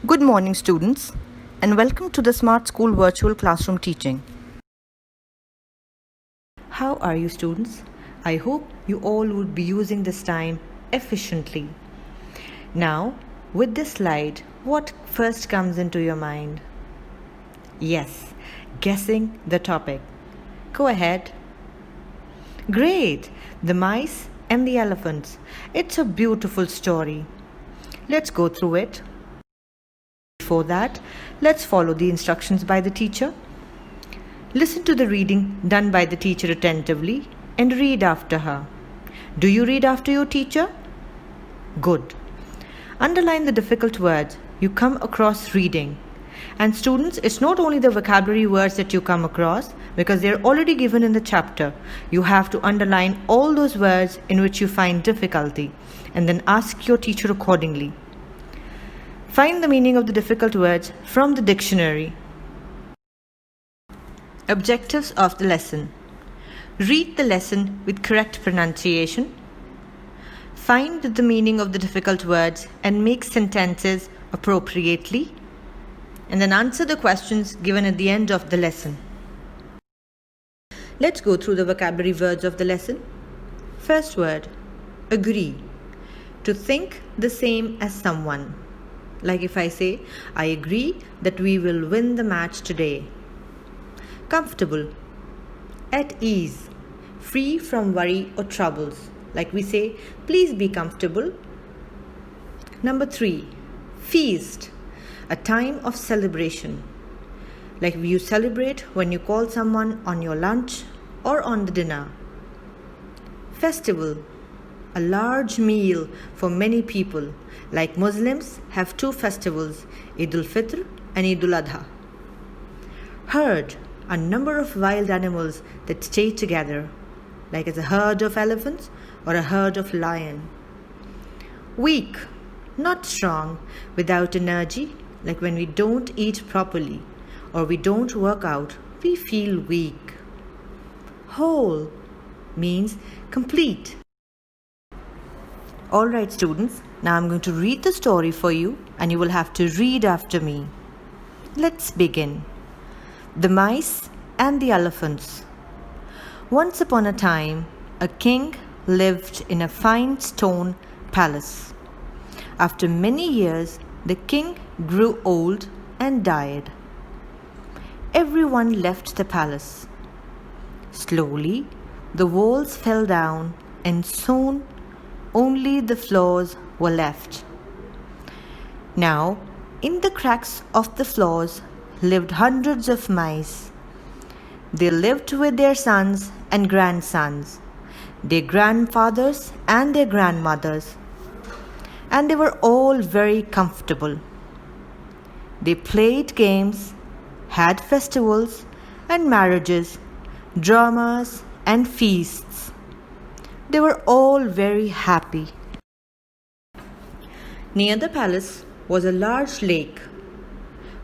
Good morning, students, and welcome to the Smart School Virtual Classroom Teaching. How are you, students? I hope you all would be using this time efficiently. Now, with this slide, what first comes into your mind? Yes, guessing the topic. Go ahead. Great! The mice and the elephants. It's a beautiful story. Let's go through it. Before that, let's follow the instructions by the teacher. Listen to the reading done by the teacher attentively and read after her. Do you read after your teacher? Good. Underline the difficult words you come across reading. And students, it's not only the vocabulary words that you come across because they're already given in the chapter. You have to underline all those words in which you find difficulty and then ask your teacher accordingly. Find the meaning of the difficult words from the dictionary. Objectives of the lesson. Read the lesson with correct pronunciation. Find the meaning of the difficult words and make sentences appropriately. And then answer the questions given at the end of the lesson. Let's go through the vocabulary words of the lesson. First word, agree. To think the same as someone. Like if I say, I agree that we will win the match today. Comfortable. At ease. Free from worry or troubles. Like we say, please be comfortable. Number 3. Feast. A time of celebration. Like you celebrate when you call someone on your lunch or on the dinner. Festival. A large meal for many people. Like Muslims have 2 festivals, Eid al-Fitr and Eid al-Adha. Herd. A number of wild animals that stay together. Like as a herd of elephants or a herd of lion. Weak. Not strong, without energy. Like when we don't eat properly or we don't work out, we feel weak. Whole means complete. Alright students, now I'm going to read the story for you and you will have to read after me. Let's begin. The Mice and the Elephants. Once upon a time, a king lived in a fine stone palace. After many years, the king grew old and died. Everyone left the palace. Slowly, the walls fell down and soon only the floors were left. Now, in the cracks of the floors lived hundreds of mice. They lived with their sons and grandsons, their grandfathers and their grandmothers, and they were all very comfortable. They played games, had festivals and marriages, dramas and feasts. They were all very happy. Near the palace was a large lake.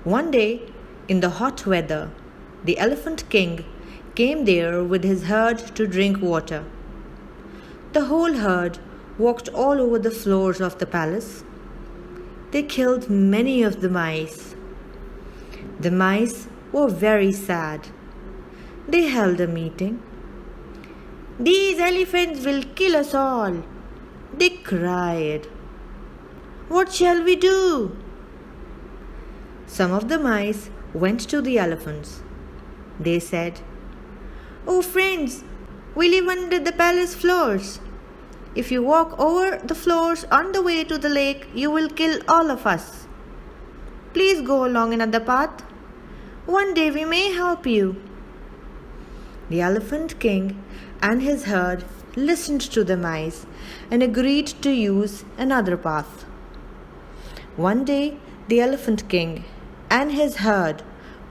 One day, in the hot weather, the Elephant King came there with his herd to drink water. The whole herd walked all over the floors of the palace. They killed many of the mice. The mice were very sad. They held a meeting. These elephants will kill us all, they cried. What shall we do? Some of the mice went to the elephants. They said, Oh friends, we live under the palace floors. If you walk over the floors on the way to the lake, you will kill all of us. Please go along another path. One day we may help you. The Elephant King and his herd listened to the mice and agreed to use another path. One day, the Elephant King and his herd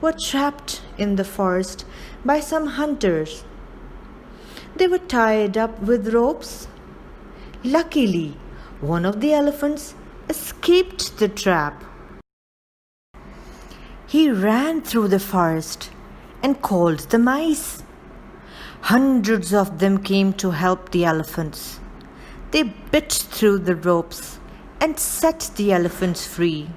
were trapped in the forest by some hunters. They were tied up with ropes. Luckily, one of the elephants escaped the trap. He ran through the forest and called the mice. Hundreds of them came to help the elephants. They bit through the ropes and set the elephants free.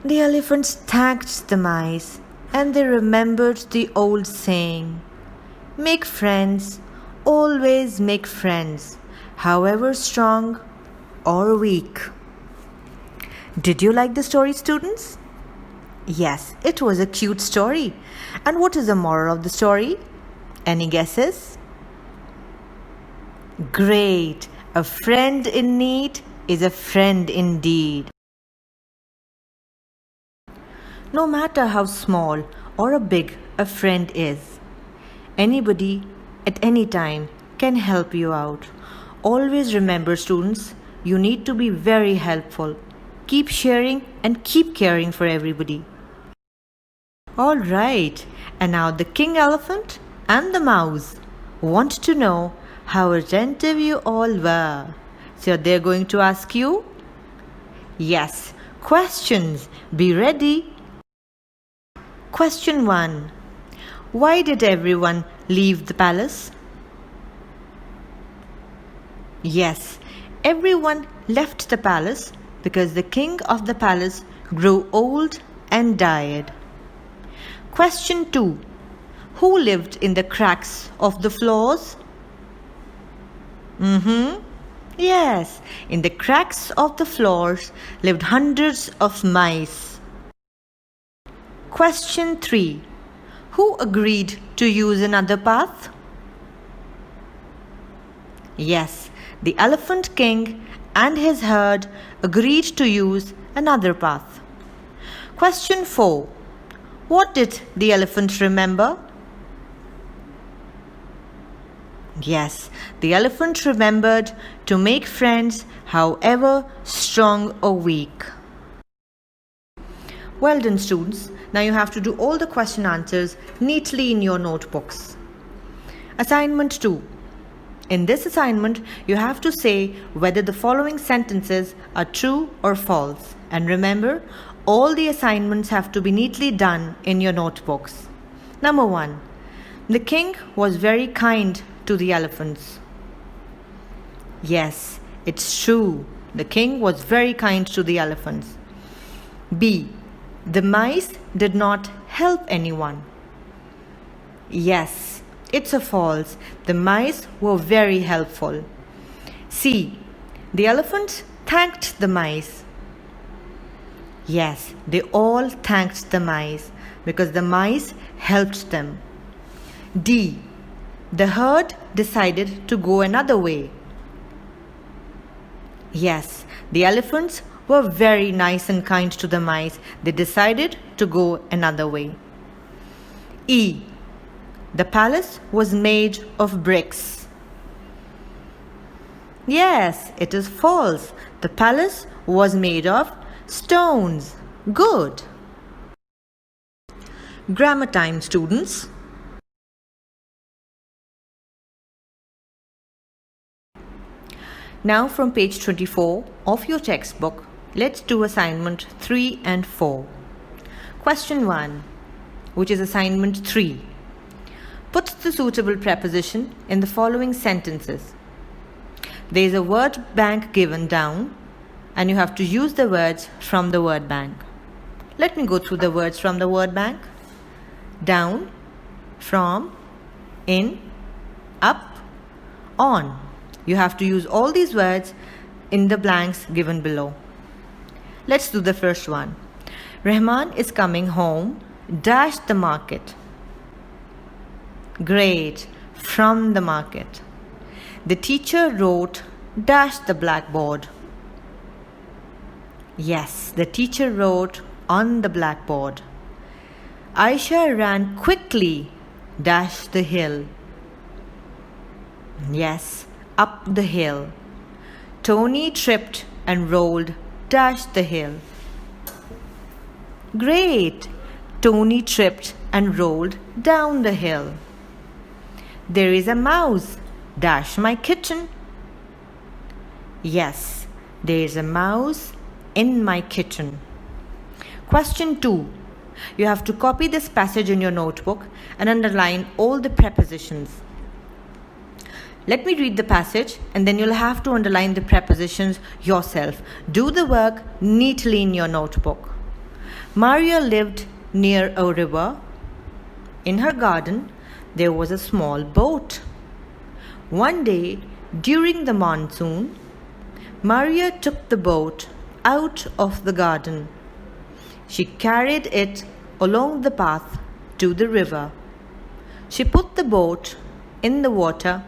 The elephants thanked the mice and they remembered the old saying, "Make friends, always make friends, however strong or weak." Did you like the story, students? Yes, it was a cute story. And what is the moral of the story? Any guesses? Great! A friend in need is a friend indeed. No matter how small or big a friend is, anybody at any time can help you out. Always remember, students, you need to be very helpful. Keep sharing and keep caring for everybody. All right, and now the king elephant and the mouse want to know how attentive you all were. So they're going to ask you? Yes, questions. Be ready. Question 1. Why did everyone leave the palace? Yes, everyone left the palace because the king of the palace grew old and died. Question 2. Who lived in the cracks of the floors? Yes, in the cracks of the floors lived hundreds of mice. Question 3. Who agreed to use another path? Yes, the elephant king and his herd agreed to use another path. Question 4. What did the elephant remember? Yes, the elephant remembered to make friends, however strong or weak. Well done, students. Now you have to do all the question answers neatly in your notebooks. Assignment 2. In this assignment, you have to say whether the following sentences are true or false. And remember, all the assignments have to be neatly done in your notebooks. Number 1. The king was very kind to the elephants. Yes, it's true. The king was very kind to the elephants. B. The mice did not help anyone. Yes, it's a false. The mice were very helpful. C. The elephants thanked the mice. Yes, they all thanked the mice because the mice helped them. D. The herd decided to go another way. Yes, the elephants were very nice and kind to the mice. They decided to go another way. E. The palace was made of bricks. Yes, it is false. The palace was made of stones. Good. Grammar time, students. Now from page 24 of your textbook, let's do assignment 3 and 4. Question 1, which is assignment 3. Put the suitable preposition in the following sentences. There is a word bank given down and you have to use the words from the word bank. Let me go through the words from the word bank. Down, from, in, up, on. You have to use all these words in the blanks given below. Let's do the first one. Rahman is coming home, dash the market. Great, from the market. The teacher wrote, dash the blackboard. Yes, the teacher wrote on the blackboard. Aisha ran quickly, dash the hill. Yes, up the hill. Tony tripped and rolled, dash the hill. Great! Tony tripped and rolled down the hill. There is a mouse, dash my kitchen. Yes, there is a mouse in my kitchen. Question 2. You have to copy this passage in your notebook and underline all the prepositions. Let me read the passage and then you'll have to underline the prepositions yourself. Do the work neatly in your notebook. Maria lived near a river. In her garden, there was a small boat. One day, during the monsoon, Maria took the boat out of the garden. She carried it along the path to the river. She put the boat in the water.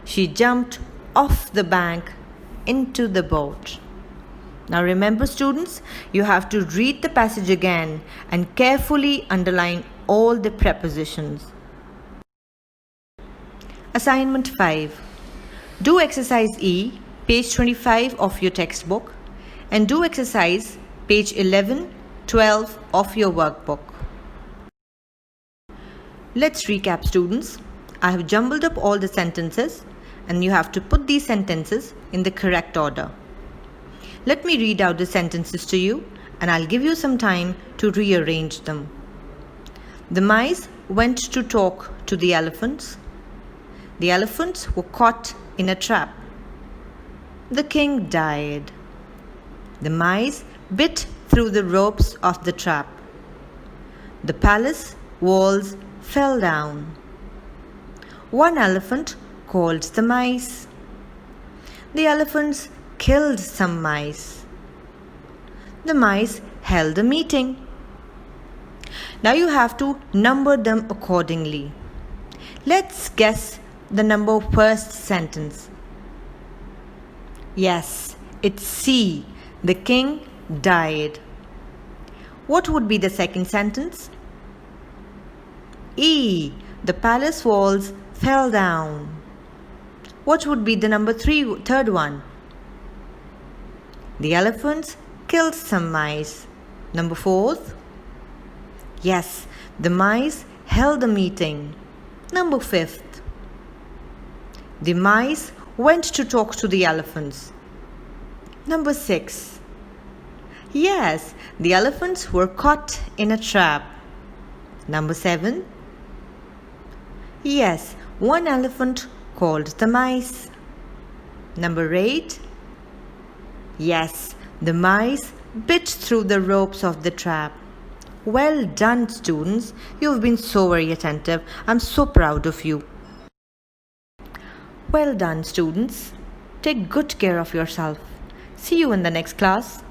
She jumped off the bank into the boat. Now remember, students, you have to read the passage again and carefully underline all the prepositions. Assignment 5. Do exercise E, page 25 of your textbook, and do exercise page 11, 12 of your workbook. Let's recap, students. I have jumbled up all the sentences and you have to put these sentences in the correct order. Let me read out the sentences to you and I'll give you some time to rearrange them. The mice went to talk to the elephants. The elephants were caught in a trap. The king died. The mice bit through the ropes of the trap. The palace walls fell down. One elephant called the mice. The elephants killed some mice. The mice held a meeting. Now you have to number them accordingly. Let's guess the number first sentence. Yes, it's C. The king died. What would be the second sentence? E. The palace walls fell down. What would be the third one? The elephants killed some mice. Number fourth? Yes, the mice held a meeting. Number fifth? The mice went to talk to the elephants. Number 6. Yes, the elephants were caught in a trap. Number 7. Yes, one elephant called the mice. Number 8. Yes, the mice bit through the ropes of the trap. Well done, students. You've been so very attentive. I'm so proud of you. Well done, students. Take good care of yourself. See you in the next class.